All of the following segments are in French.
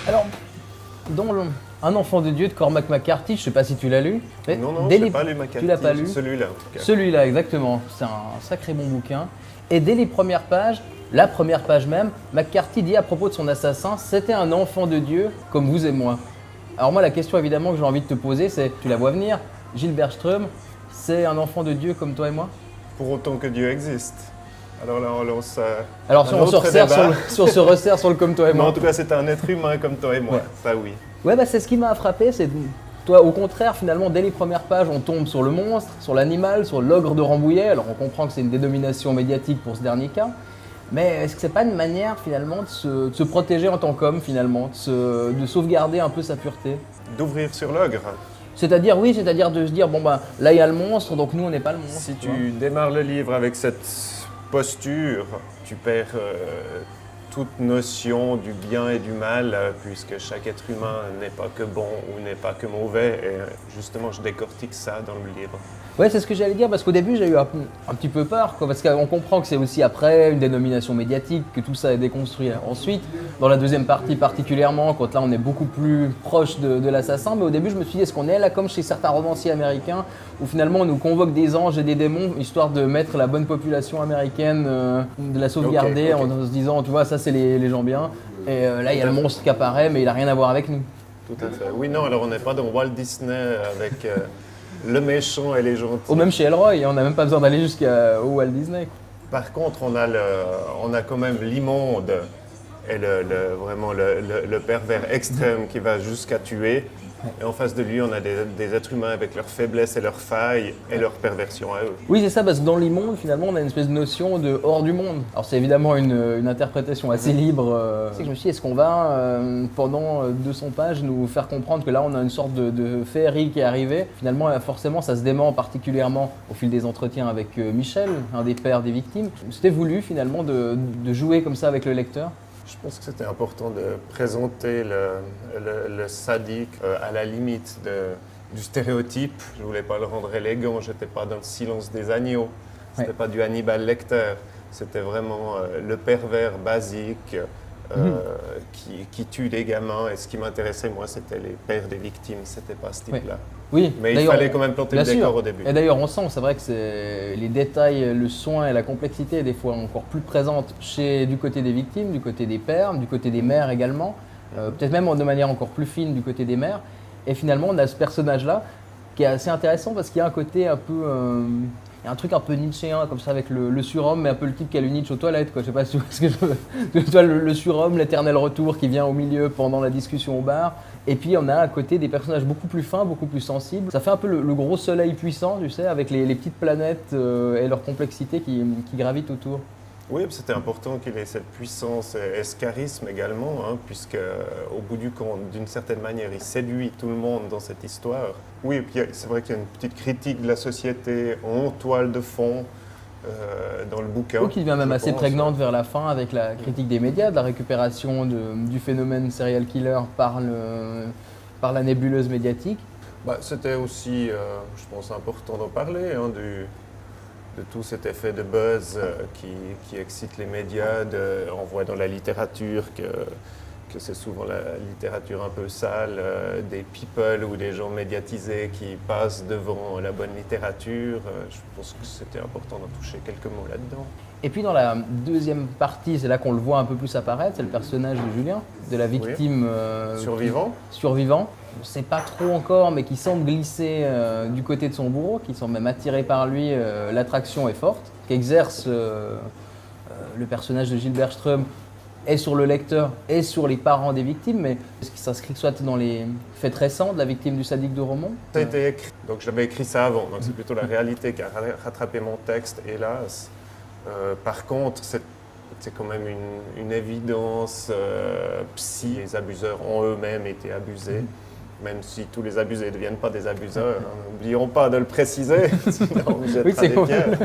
Alors, Un enfant de Dieu de Cormac McCarthy, je ne sais pas si tu l'as lu. Non, je n'ai pas lu McCarthy. Tu l'as pas lu? Celui-là en tout cas. Celui-là, exactement. C'est un sacré bon bouquin. Et dès les premières pages, la première page même, McCarthy dit à propos de son assassin, c'était un enfant de Dieu comme vous et moi. Alors moi, la question évidemment que j'ai envie de te poser, c'est, tu la vois venir, Gilles Bergström, c'est un enfant de Dieu comme toi et moi? Pour autant que Dieu existe. Alors là, on lance. Alors si on se resserre sur le comme toi et Mais moi. en tout cas, c'est un être humain comme toi et moi. Ouais. Ça, oui. Ouais, bah c'est ce qui m'a frappé, c'est toi, au contraire, finalement, dès les premières pages, on tombe sur le monstre, sur l'animal, sur l'ogre de Rambouillet. Alors on comprend que c'est une dénomination médiatique pour ce dernier cas. Mais est-ce que c'est pas une manière finalement de se protéger en tant qu'homme finalement, de sauvegarder un peu sa pureté? D'ouvrir sur l'ogre. C'est-à-dire, oui, c'est-à-dire de se dire, bon bah là il y a le monstre, donc nous on n'est pas le monstre. Si tu vois. tu démarres le livre avec cette posture, tu perds toute notion du bien et du mal, puisque chaque être humain n'est pas que bon ou n'est pas que mauvais. Et justement, je décortique ça dans le livre. Ouais, c'est ce que j'allais dire, parce qu'au début j'ai eu un petit peu peur, quoi, parce qu'on comprend que c'est aussi après une dénomination médiatique, que tout ça est déconstruit ensuite. Dans la deuxième partie particulièrement, quand là on est beaucoup plus proche de l'assassin, mais au début je me suis dit, est-ce qu'on est là comme chez certains romanciers américains, où finalement on nous convoque des anges et des démons, histoire de mettre la bonne population américaine, de la sauvegarder, Ok. en se disant, tu vois, ça c'est les gens bien, et là il y a le monstre qui apparaît, mais il n'a rien à voir avec nous. Tout à fait. Oui, non, alors on n'est pas dans Walt Disney avec le méchant et les gentils. Ou même chez Elroy, on n'a même pas besoin d'aller jusqu'au Walt Disney, quoi. Par contre, on a quand même l'immonde et vraiment le pervers extrême qui va jusqu'à tuer. Et en face de lui, on a des êtres humains avec leurs faiblesses et leurs failles et leurs perversions à eux. Oui, c'est ça, parce que dans l'immonde, finalement, on a une espèce de notion de hors du monde. Alors, c'est évidemment une interprétation assez libre. Je me suis dit, est-ce qu'on va, pendant 200 pages, nous faire comprendre que là, on a une sorte de féerie qui est arrivée. Finalement, forcément, ça se dément particulièrement au fil des entretiens avec Michel, un des pères des victimes. C'était voulu, finalement, de jouer comme ça avec le lecteur. Je pense que c'était important de présenter le sadique à la limite du stéréotype. Je ne voulais pas le rendre élégant, je n'étais pas dans le silence des agneaux. Ce n'était pas du Hannibal Lecter. C'était vraiment le pervers basique qui tue des gamins. Et ce qui m'intéressait, moi, c'était les pères des victimes. Ce n'était pas ce type-là. Oui, mais il fallait quand même planter le décor au début. Et d'ailleurs, on sent, c'est vrai que les détails, le soin et la complexité, des fois encore plus présentes du côté des victimes, du côté des pères, du côté des mères également, peut-être même de manière encore plus fine du côté des mères. Et finalement, on a ce personnage-là qui est assez intéressant parce qu'il y a un côté un peu... il y a un truc un peu nietzschéen comme ça avec le surhomme, mais un peu le type qui a le Nietzsche aux toilettes, quoi. Je sais pas si tu vois ce que je veux. Tu vois, le surhomme, l'éternel retour qui vient au milieu pendant la discussion au bar. Et puis on a à côté des personnages beaucoup plus fins, beaucoup plus sensibles. Ça fait un peu le gros soleil puissant, tu sais, avec les petites planètes et leur complexité qui gravitent autour. Oui, c'était important qu'il ait cette puissance et ce charisme également, hein, puisque au bout du compte, d'une certaine manière, il séduit tout le monde dans cette histoire. Oui, et puis c'est vrai qu'il y a une petite critique de la société en toile de fond dans le bouquin. Qui devient même assez prégnante vers la fin avec la critique des médias, de la récupération du phénomène serial killer par la nébuleuse médiatique. C'était aussi, je pense, important d'en parler, hein, de tout cet effet de buzz qui excite les médias. On voit dans la littérature que c'est souvent la littérature un peu sale, des people ou des gens médiatisés qui passent devant la bonne littérature. Je pense que c'était important d'en toucher quelques mots là-dedans. Et puis dans la deuxième partie, c'est là qu'on le voit un peu plus apparaître, c'est le personnage de Julien, de la victime survivant. On ne sait pas trop encore, mais qui semble glisser du côté de son bourreau, qui semble même attiré par lui. L'attraction est forte, qu'exerce le personnage de Gilles Bergström et sur le lecteur et sur les parents des victimes, mais est-ce qu'il s'inscrit soit dans les faits récents de la victime du sadique de Romont? Ça a été écrit, donc j'avais écrit ça avant, donc c'est plutôt la réalité qui a rattrapé mon texte, hélas. Par contre, c'est quand même une évidence psy. Les abuseurs ont eux-mêmes été abusés, même si tous les abusés ne deviennent pas des abuseurs. N'oublions pas de le préciser, sinon on jettera des pierres.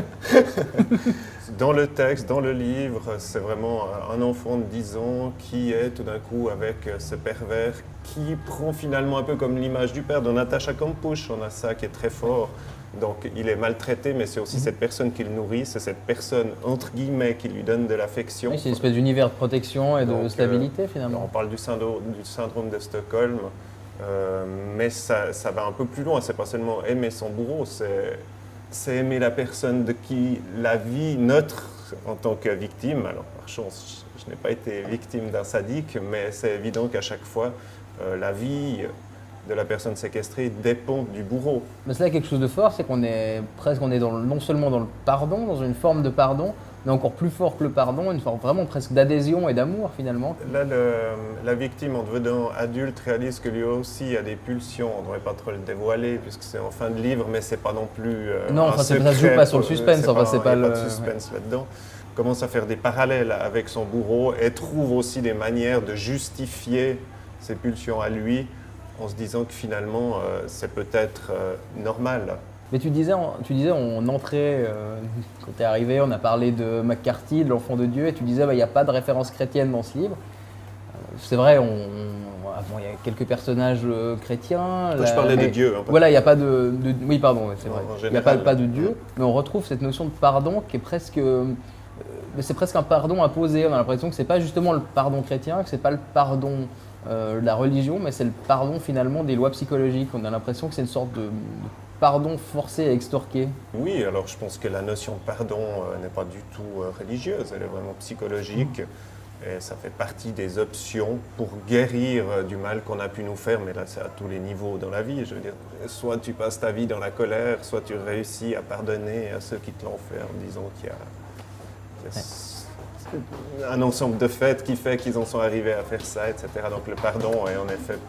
dans le texte, dans le livre, c'est vraiment un enfant de 10 ans qui est tout d'un coup avec ce pervers qui prend finalement un peu comme l'image du père de Natasha Kampusch. On a ça qui est très fort. Donc il est maltraité, mais c'est aussi cette personne qui le nourrit, c'est cette personne entre guillemets qui lui donne de l'affection. Oui, c'est une espèce d'univers de protection et de stabilité finalement. On parle du syndrome de Stockholm, mais ça va un peu plus loin. C'est pas seulement aimer son bourreau, c'est aimer la personne de qui la vie neutre en tant que victime. Alors par chance, je n'ai pas été victime d'un sadique, mais c'est évident qu'à chaque fois, la vie de la personne séquestrée dépend du bourreau. Mais c'est là quelque chose de fort, c'est qu'on est non seulement dans le pardon, dans une forme de pardon, mais encore plus fort que le pardon, une forme vraiment presque d'adhésion et d'amour finalement. Là, la victime, en devenant adulte, réalise que lui aussi a des pulsions. On ne devrait pas trop le dévoiler puisque c'est en fin de livre, mais c'est pas non plus non, un secret. Ça ne se joue pas sur le suspense. Il n'y a pas de suspense là-dedans. Commence à faire des parallèles avec son bourreau et trouve aussi des manières de justifier ses pulsions à lui, en se disant que finalement, c'est peut-être normal. Mais tu disais en entrée, quand tu es arrivé, on a parlé de McCarthy, de l'enfant de Dieu, et tu disais il n'y a pas de référence chrétienne dans ce livre. C'est vrai, il y a quelques personnages chrétiens. Je parlais de Dieu. Voilà, il n'y a pas de... Oui, pardon, c'est vrai. Il n'y a pas de Dieu, ouais. Mais on retrouve cette notion de pardon qui est presque... c'est presque un pardon imposé. On a l'impression que ce n'est pas justement le pardon chrétien, que ce n'est pas le pardon de la religion, mais c'est le pardon finalement des lois psychologiques. On a l'impression que c'est une sorte de pardon forcé et extorqué. Oui, alors je pense que la notion de pardon n'est pas du tout religieuse, elle est vraiment psychologique. Et ça fait partie des options pour guérir du mal qu'on a pu nous faire, mais là c'est à tous les niveaux dans la vie. Je veux dire, soit tu passes ta vie dans la colère, soit tu réussis à pardonner à ceux qui te l'ont fait en disant qu'il y a un ensemble de faits qui fait qu'ils en sont arrivés à faire ça, etc. Donc le pardon est en effet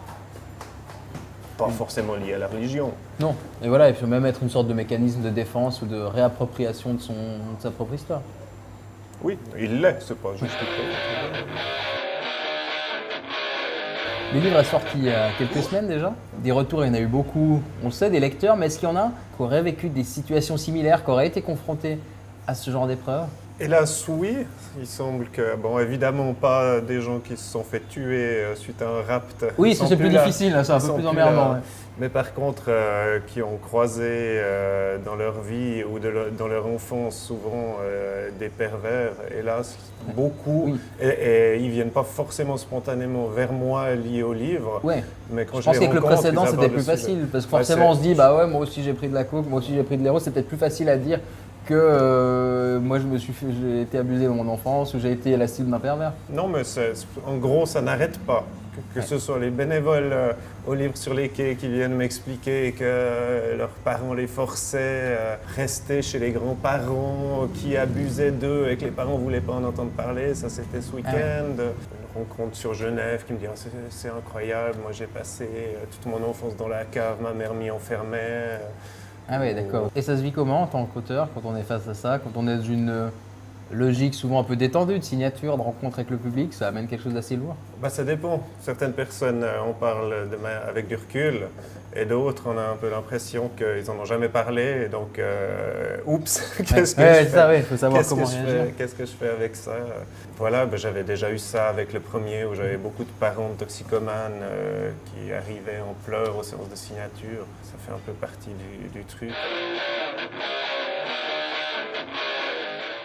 pas forcément lié à la religion. Non, et voilà, il peut même être une sorte de mécanisme de défense ou de réappropriation de sa propre histoire. Oui, il l'est, c'est pas juste Le livre est sorti il y a quelques semaines déjà. Des retours, il y en a eu beaucoup, on le sait, des lecteurs, mais est-ce qu'il y en a qui auraient vécu des situations similaires, qui auraient été confrontés à ce genre d'épreuve? Hélas, oui. Il semble que, bon, évidemment pas des gens qui se sont fait tuer suite à un rapt. Oui, ça c'est plus difficile, c'est un peu plus emmerdant. Ouais. Mais par contre, qui ont croisé dans leur vie ou dans leur enfance souvent des pervers, hélas, beaucoup. Oui. Et ils ne viennent pas forcément spontanément vers moi liés au livre. Ouais. Mais quand je pense qu'avec le précédent, c'était plus facile. Parce que forcément, on se dit, bah ouais, moi aussi j'ai pris de la coke, moi aussi j'ai pris de l'héros, c'est peut-être plus facile à dire que moi j'ai été abusé dans mon enfance ou j'ai été la cible d'un pervers. Non, mais en gros, ça n'arrête pas. Que ce soit les bénévoles au livre sur les quais qui viennent m'expliquer que leurs parents les forçaient à rester chez les grands-parents, qui abusaient d'eux et que les parents ne voulaient pas en entendre parler. Ça, c'était ce week-end. Une rencontre sur Genève qui me dit c'est incroyable, moi j'ai passé toute mon enfance dans la cave, ma mère m'y enfermait. Ah oui, d'accord. Et ça se vit comment en tant qu'auteur, quand on est face à ça, quand on est dans une logique souvent un peu détendue de signature, de rencontre avec le public, ça amène quelque chose d'assez lourd? Bah, ça dépend. Certaines personnes en parlent avec du recul et d'autres, on a un peu l'impression qu'ils n'en ont jamais parlé. Et donc, oups, qu'est-ce que je fais? Il faut savoir comment réagir. Qu'est-ce que je fais avec ça? Voilà, bah, j'avais déjà eu ça avec le premier où j'avais beaucoup de parents de toxicomanes qui arrivaient en pleurs aux séances de signature. Ça fait un peu partie du truc.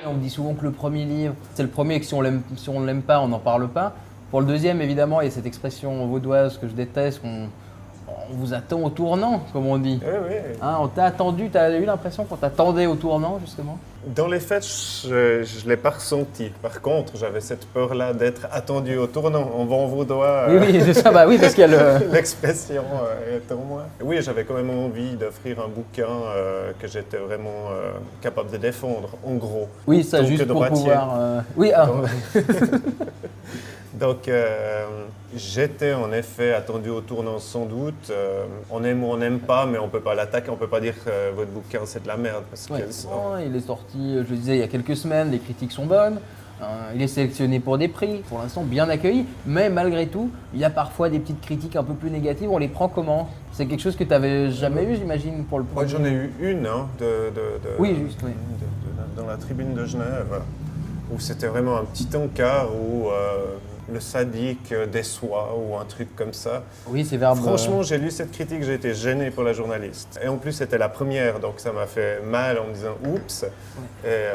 On me dit souvent que le premier livre, c'est le premier et que si on ne l'aime pas, on n'en parle pas. Pour le deuxième, évidemment, il y a cette expression vaudoise que je déteste, on vous attend au tournant, comme on dit. Oui, oui. Hein, on t'a attendu, tu as eu l'impression qu'on t'attendait au tournant, justement? Dans les faits, je ne l'ai pas ressenti. Par contre, j'avais cette peur-là d'être attendu au tournant. En bon vaudois. Oui, c'est ça, bah oui, parce qu'il y a l'expression est en moi. Oui, j'avais quand même envie d'offrir un bouquin que j'étais vraiment capable de défendre, en gros. Oui, ça, juste pour pouvoir... Oui, Donc, j'étais en effet attendu au tournant sans doute. On aime ou on n'aime pas, mais on ne peut pas l'attaquer, on ne peut pas dire que votre bouquin c'est de la merde. Parce que il est sorti, je le disais, il y a quelques semaines, les critiques sont bonnes. Il est sélectionné pour des prix, pour l'instant bien accueilli, mais malgré tout, il y a parfois des petites critiques un peu plus négatives. On les prend comment? C'est quelque chose que tu n'avais jamais eu, j'imagine, pour le premier? Moi, j'en ai eu une, oui, juste, oui. D'un dans la Tribune de Genève, où c'était vraiment un petit encart où le sadique déçoit ou un truc comme ça. Oui, c'est verbe. Franchement, j'ai lu cette critique, j'ai été gêné pour la journaliste. Et en plus, c'était la première, donc ça m'a fait mal en me disant « oups ». Et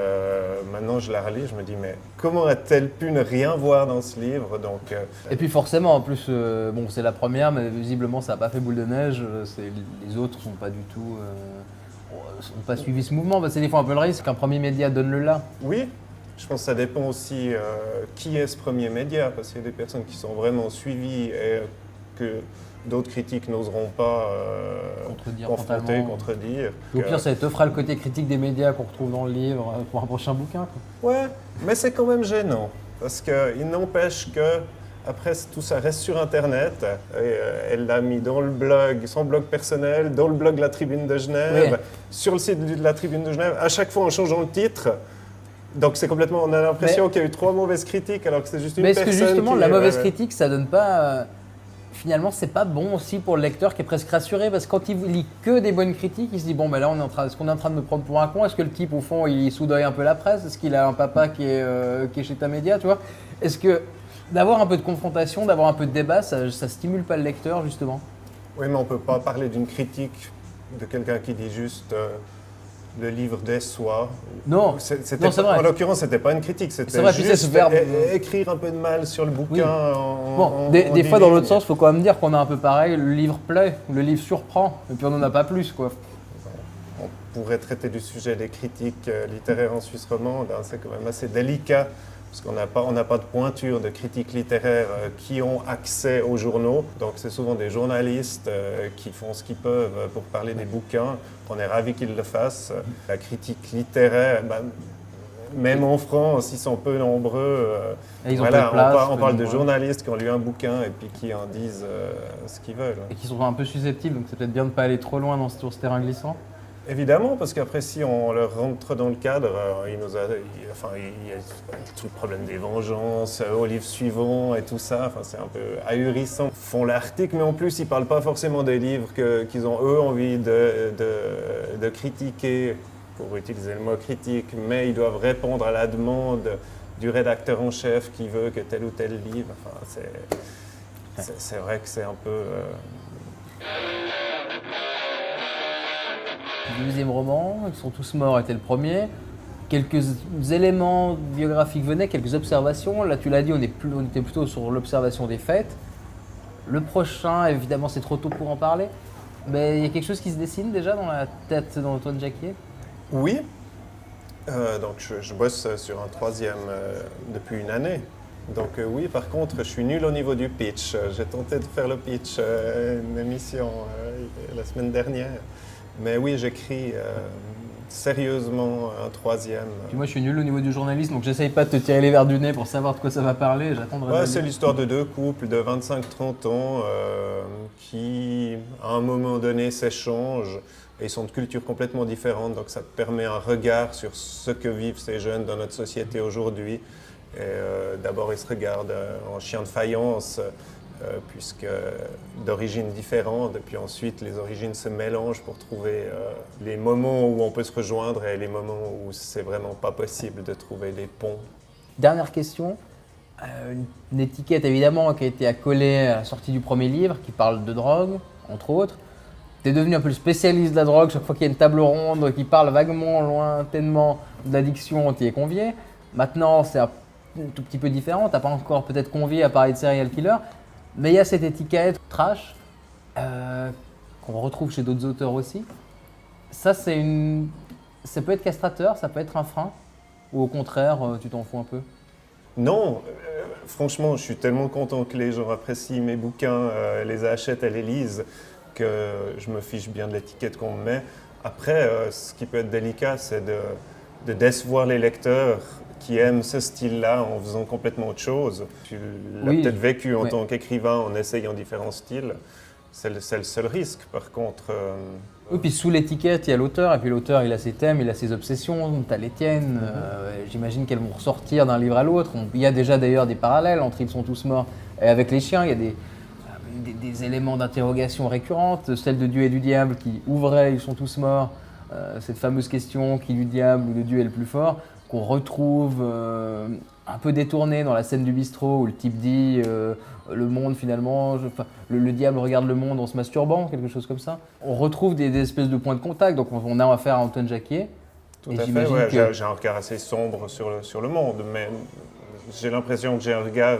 maintenant, je la relis, je me dis « mais comment a-t-elle pu ne rien voir dans ce livre ?» Donc, Et puis forcément, en plus, bon, c'est la première, mais visiblement, ça n'a pas fait boule de neige. Les autres sont pas du tout... sont pas suivi ce mouvement. C'est des fois un peu le risque qu'un premier média donne le là. Oui, je pense que ça dépend aussi qui est ce premier média, parce qu'il y a des personnes qui sont vraiment suivies et que d'autres critiques n'oseront pas confronter, contredire. Au pire, ça te fera le côté critique des médias qu'on retrouve dans le livre pour un prochain bouquin. Quoi. Ouais, mais c'est quand même gênant, parce qu'il n'empêche que après, tout ça reste sur Internet. Et, elle l'a mis dans le blog, son blog personnel, dans le blog de la Tribune de Genève, oui. sur le site de la Tribune de Genève, à chaque fois en changeant le titre. Donc c'est complètement, on a l'impression qu'il y a eu 3 mauvaises critiques alors que c'est juste une personne. Mais est-ce que justement la mauvaise critique, ça donne pas finalement c'est pas bon aussi pour le lecteur qui est presque rassuré parce que quand il lit que des bonnes critiques, il se dit bon ben là est-ce qu'on est en train de me prendre pour un con? Est-ce que le type au fond il soudoie un peu la presse? Est-ce qu'il a un papa qui est chez ta média, tu vois? Est-ce que d'avoir un peu de confrontation, d'avoir un peu de débat, ça stimule pas le lecteur justement? Oui, mais on peut pas parler d'une critique de quelqu'un qui dit juste le livre déçoit. Non, c'est vrai. En l'occurrence, c'était pas une critique, c'était vrai, juste écrire un peu de mal sur le bouquin. Oui. Des fois, dans l'autre sens, il faut quand même dire qu'on a un peu pareil. Le livre plaît, le livre surprend, et puis on n'en a pas plus, quoi. On pourrait traiter du sujet des critiques littéraires en Suisse romande, hein, c'est quand même assez délicat. Parce qu'on n'a pas de pointure de critiques littéraires qui ont accès aux journaux. Donc c'est souvent des journalistes qui font ce qu'ils peuvent pour parler des bouquins. On est ravis qu'ils le fassent. La critique littéraire, même en France, ils sont peu nombreux. Ils ont peu de place, on parle de journalistes qui ont lu un bouquin et puis qui en disent ce qu'ils veulent. Et qui sont un peu susceptibles, donc c'est peut-être bien de ne pas aller trop loin sur ce terrain glissant. Évidemment, parce qu'après, si on leur rentre dans le cadre, il y a tout le problème des vengeances, au livre suivant et tout ça. Enfin, c'est un peu ahurissant. Ils font l'article, mais en plus, ils ne parlent pas forcément des livres qu'ils ont, eux, envie de critiquer, pour utiliser le mot critique, mais ils doivent répondre à la demande du rédacteur en chef qui veut que tel ou tel livre. Enfin, c'est vrai que c'est un peu... Le deuxième roman, Ils sont tous morts, était le premier. Quelques éléments biographiques venaient, quelques observations. Là, tu l'as dit, on était plutôt sur l'observation des faits. Le prochain, évidemment, c'est trop tôt pour en parler. Mais il y a quelque chose qui se dessine déjà dans la tête d'Antoine Jacquier? Oui. Donc, je bosse sur un 3e depuis une année. Donc oui, par contre, je suis nul au niveau du pitch. J'ai tenté de faire le pitch, une émission la semaine dernière. Mais oui, j'écris sérieusement un 3e. Puis moi, je suis nul au niveau du journalisme, donc j'essaye pas de te tirer les verres du nez pour savoir de quoi ça va parler. J'attendrai. C'est l'histoire de 2 couples de 25-30 ans qui, à un moment donné, s'échangent. Et ils sont de cultures complètement différentes, donc ça permet un regard sur ce que vivent ces jeunes dans notre société aujourd'hui. D'abord, ils se regardent en chien de faïence, puisque d'origines différentes, et puis ensuite les origines se mélangent pour trouver les moments où on peut se rejoindre et les moments où c'est vraiment pas possible de trouver les ponts. Dernière question, une étiquette évidemment qui a été accolée à la sortie du premier livre, qui parle de drogue, entre autres. Tu es devenu un peu le spécialiste de la drogue, chaque fois qu'il y a une table ronde qui parle vaguement, lointainement de l'addiction, tu y es convié. Maintenant, c'est un tout petit peu différent, tu n'as pas encore peut-être convié à parler de serial killer. Mais il y a cette étiquette trash qu'on retrouve chez d'autres auteurs aussi. Ça peut être castrateur, ça peut être un frein, ou au contraire, tu t'en fous un peu? Non, franchement, je suis tellement content que les gens apprécient mes bouquins, les achètent et les lisent, que je me fiche bien de l'étiquette qu'on me met. Après, ce qui peut être délicat, c'est de décevoir les lecteurs qui aiment ce style-là en faisant complètement autre chose. Tu l'as peut-être vécu en tant qu'écrivain en essayant différents styles. C'est le seul risque, par contre. Oui, puis sous l'étiquette, il y a l'auteur, et puis l'auteur, il a ses thèmes, il a ses obsessions, tu as les tiennes. J'imagine qu'elles vont ressortir d'un livre à l'autre. Il y a déjà d'ailleurs des parallèles entre Ils sont tous morts et Avec les chiens. Il y a des éléments d'interrogation récurrentes. Celle de Dieu et du diable qui ouvrait Ils sont tous morts cette fameuse question qui du diable ou de Dieu est le plus fort, qu'on retrouve un peu détournée dans la scène du bistrot où le type dit le monde finalement, le diable regarde le monde en se masturbant, quelque chose comme ça. On retrouve des espèces de points de contact, donc on a affaire à Antoine Jacquier. Tout à fait, ouais, j'ai un regard assez sombre sur le monde, mais j'ai l'impression que j'ai un regard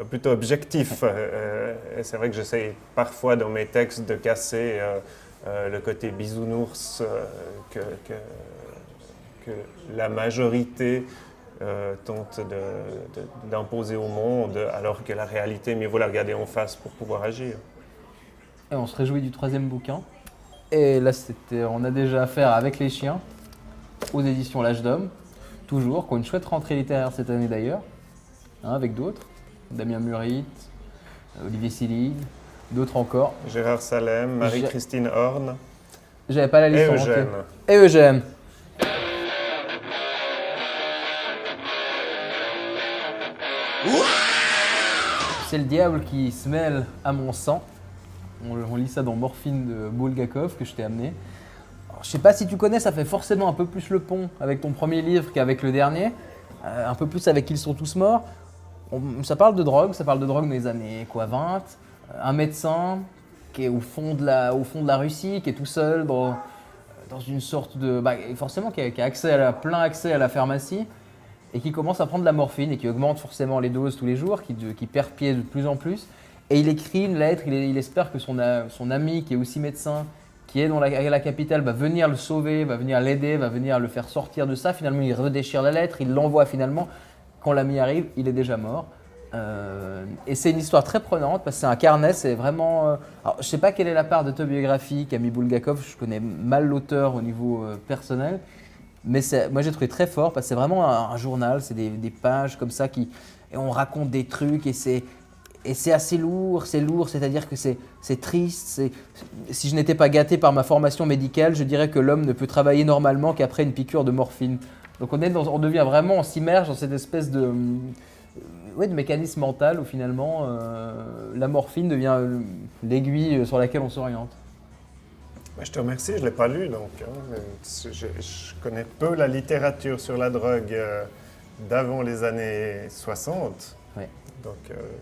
plutôt objectif. Et c'est vrai que j'essaie parfois dans mes textes de casser le côté bisounours que la majorité tente d'imposer au monde, alors que la réalité, mieux vaut la regarder en face pour pouvoir agir. Et on se réjouit du 3e bouquin. Et là, on a déjà affaire avec les chiens, aux éditions L'Âge d'Homme, toujours, qui ont une chouette rentrée littéraire cette année d'ailleurs, avec d'autres, Damien Murit, Olivier Silly, d'autres encore. Gérard Salem, Marie-Christine Horn. J'avais pas la liste. Et Eugène. Et Eugène. C'est le diable qui se mêle à mon sang. On lit ça dans Morphine de Bulgakov que je t'ai amené. Alors, je sais pas si tu connais, ça fait forcément un peu plus le pont avec ton premier livre qu'avec le dernier. Un peu plus avec Ils sont tous morts. Ça parle de drogue dans les années 20. Un médecin qui est au fond de la Russie, qui est tout seul dans une sorte de... forcément qui a plein accès à la pharmacie et qui commence à prendre de la morphine et qui augmente forcément les doses tous les jours, qui perd pied de plus en plus. Et il écrit une lettre, il espère que son ami qui est aussi médecin, qui est dans la capitale, va venir le sauver, va venir l'aider, va venir le faire sortir de ça. Finalement, il redéchire la lettre, il l'envoie finalement. Quand l'ami arrive, il est déjà mort. Et c'est une histoire très prenante parce que c'est un carnet, c'est vraiment... alors, je ne sais pas quelle est la part d'autobiographie qu'a mis Bulgakov, je connais mal l'auteur au niveau personnel, mais moi j'ai trouvé très fort parce que c'est vraiment un journal, c'est des pages comme ça et on raconte des trucs et c'est assez lourd, c'est-à-dire que c'est triste. Si je n'étais pas gâté par ma formation médicale, je dirais que l'homme ne peut travailler normalement qu'après une piqûre de morphine. Donc on s'immerge dans cette espèce de mécanisme mental où finalement la morphine devient l'aiguille sur laquelle on s'oriente. Je te remercie, je ne l'ai pas lu, donc je connais peu la littérature sur la drogue d'avant les années 60. Ouais. Donc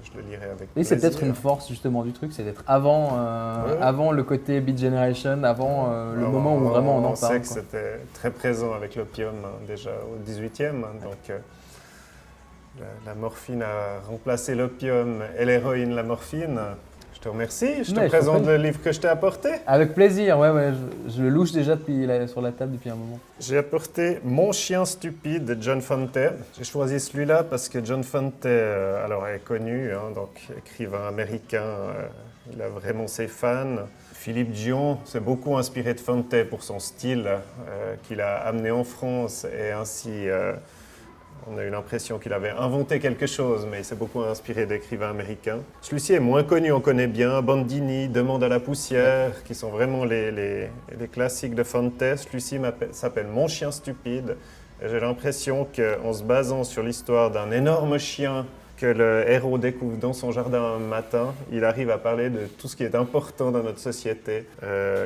je le lirai avec plaisir. C'est peut-être une force justement du truc, c'est d'être avant le côté Beat Generation, avant le moment où vraiment on en parle. On sait que c'était très présent avec l'opium déjà au 18e, donc la morphine a remplacé l'opium et l'héroïne la morphine. Je te remercie, je te présente le livre que je t'ai apporté. Avec plaisir, je le louche déjà sur la table depuis un moment. J'ai apporté Mon chien stupide de John Fante. J'ai choisi celui-là parce que John Fante est connu, donc écrivain américain, il a vraiment ses fans. Philippe Dion s'est beaucoup inspiré de Fante pour son style qu'il a amené en France et ainsi... on a eu l'impression qu'il avait inventé quelque chose, mais il s'est beaucoup inspiré d'écrivains américains. Celui-ci est moins connu, on connaît bien Bandini, Demande à la poussière, qui sont vraiment les classiques de Fante. Celui-ci s'appelle Mon chien stupide. Et j'ai l'impression qu'en se basant sur l'histoire d'un énorme chien que le héros découvre dans son jardin un matin, il arrive à parler de tout ce qui est important dans notre société.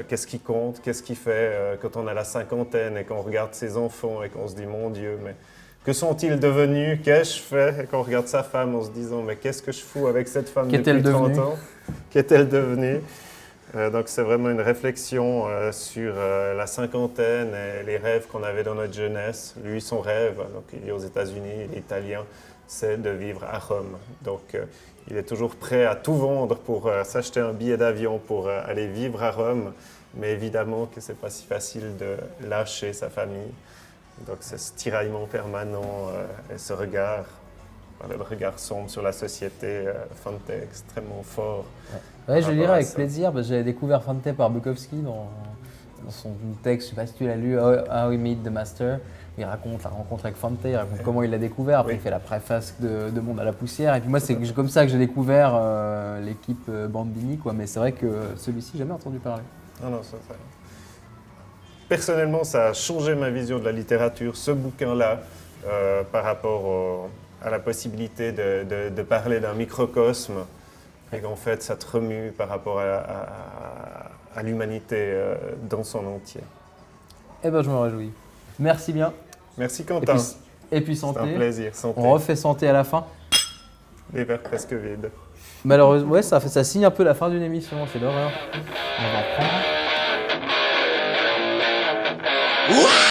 Qu'est-ce qui compte, qu'est-ce qui fait quand on a la cinquantaine et qu'on regarde ses enfants et qu'on se dit « Mon Dieu, mais... » Que sont-ils devenus? Qu'ai-je fait? Et qu'on regarde sa femme en se disant « Mais qu'est-ce que je fous avec cette femme depuis 30 ans? Qu'est-elle devenue ?» Donc c'est vraiment une réflexion sur la cinquantaine et les rêves qu'on avait dans notre jeunesse. Lui, son rêve, donc il est aux États-Unis, il est italien, c'est de vivre à Rome. Donc il est toujours prêt à tout vendre pour s'acheter un billet d'avion pour aller vivre à Rome. Mais évidemment que ce n'est pas si facile de lâcher sa famille. Donc c'est ce tiraillement permanent et ce regard, le regard sombre sur la société, Fante extrêmement fort. Ouais, je le lirai avec plaisir. J'avais découvert Fante par Bukowski dans son texte, je ne sais pas si tu l'as lu, How He Met the Master. Il raconte la rencontre avec Fante, il raconte comment il l'a découvert. Après, il fait la préface de Demande à la poussière. Et puis moi, c'est comme ça que j'ai découvert l'équipe Bandini, quoi. Mais c'est vrai que celui-ci, j'ai jamais entendu parler. Non, ça. Personnellement, ça a changé ma vision de la littérature, ce bouquin-là, par rapport à la possibilité de parler d'un microcosme et qu'en fait, ça te remue par rapport à l'humanité dans son entier. Eh ben, je me réjouis. Merci bien. Merci Quentin. Et puis C'est un santé. plaisir. Santé. On refait santé à la fin. Les verres presque vides. Malheureusement, ouais, ça signe un peu la fin d'une émission, c'est l'horreur. On va en prendre.